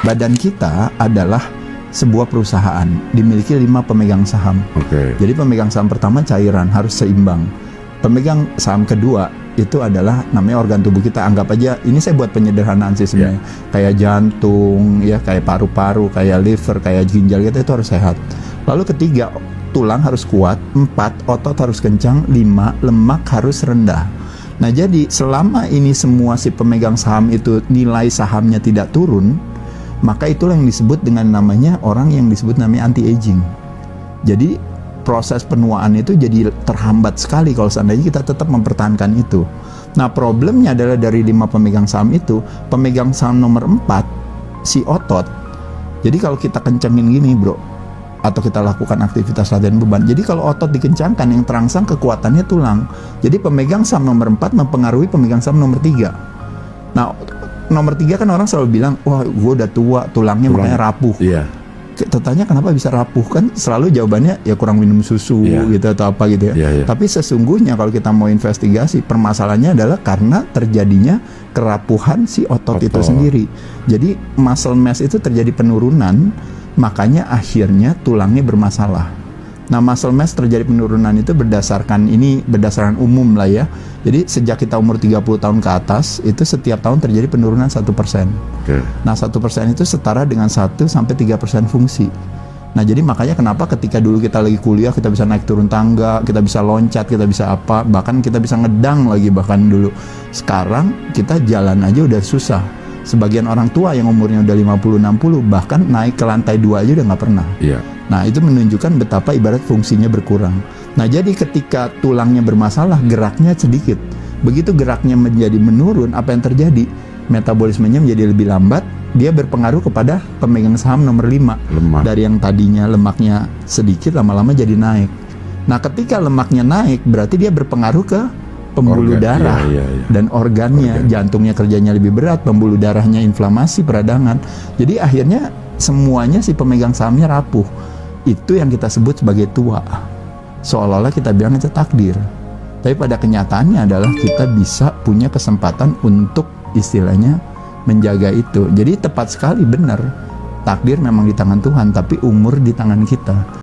badan kita adalah sebuah perusahaan, dimiliki 5 pemegang saham. Jadi pemegang saham pertama cairan, harus seimbang. Pemegang saham kedua itu adalah namanya organ tubuh kita. Anggap aja, ini saya buat penyederhanaan sih sebenarnya. Kayak jantung, ya, kayak paru-paru, kayak liver, kayak ginjal kita itu harus sehat. Lalu ketiga, tulang harus kuat. 4, otot harus kencang. 5, lemak harus rendah. Nah, jadi selama ini semua si pemegang saham itu nilai sahamnya tidak turun, maka itulah yang disebut dengan namanya orang yang disebut namanya anti-aging. Jadi proses penuaan itu jadi terhambat sekali kalau seandainya kita tetap mempertahankan itu. Nah, problemnya adalah dari 5 pemegang saham itu, pemegang saham nomor 4 si otot. Jadi kalau kita kencengin gini bro, atau kita lakukan aktivitas latihan beban, jadi kalau otot dikencangkan, yang terangsang kekuatannya tulang. Jadi pemegang saham nomor 4 mempengaruhi pemegang saham nomor 3. Nah, nomor 3 kan orang selalu bilang, wah gue udah tua, tulangnya makanya rapuh. Tertanya kenapa bisa rapuh, kan selalu jawabannya ya kurang minum susu gitu atau apa gitu ya. Tapi sesungguhnya kalau kita mau investigasi, permasalahannya adalah karena terjadinya kerapuhan si otot itu sendiri. Jadi muscle mass itu terjadi penurunan, makanya akhirnya tulangnya bermasalah. Nah, muscle mass terjadi penurunan itu berdasarkan umum lah ya. Jadi sejak kita umur 30 tahun ke atas, itu setiap tahun terjadi penurunan 1%. Nah, 1% itu setara dengan 1-3% fungsi. Nah, jadi makanya kenapa ketika dulu kita lagi kuliah, kita bisa naik turun tangga, kita bisa loncat, kita bisa apa, bahkan kita bisa ngedang lagi bahkan dulu. Sekarang kita jalan aja udah susah. Sebagian orang tua yang umurnya udah 50-60 bahkan naik ke lantai 2 aja udah nggak pernah. Nah, itu menunjukkan betapa ibarat fungsinya berkurang. Nah, jadi ketika tulangnya bermasalah, geraknya sedikit. Begitu geraknya menjadi menurun, apa yang terjadi? Metabolismenya menjadi lebih lambat, dia berpengaruh kepada pemegang saham nomor 5. Dari yang tadinya lemaknya sedikit, lama-lama jadi naik. Nah, ketika lemaknya naik, berarti dia berpengaruh ke pembuluh darah dan organnya. Jantungnya kerjanya lebih berat, pembuluh darahnya inflamasi, peradangan. Jadi akhirnya semuanya si pemegang sahamnya rapuh. Itu yang kita sebut sebagai tua. Seolah-olah kita bilang itu takdir. Tapi pada kenyataannya adalah kita bisa punya kesempatan untuk istilahnya menjaga itu. Jadi tepat sekali, benar. Takdir memang di tangan Tuhan, tapi umur di tangan kita.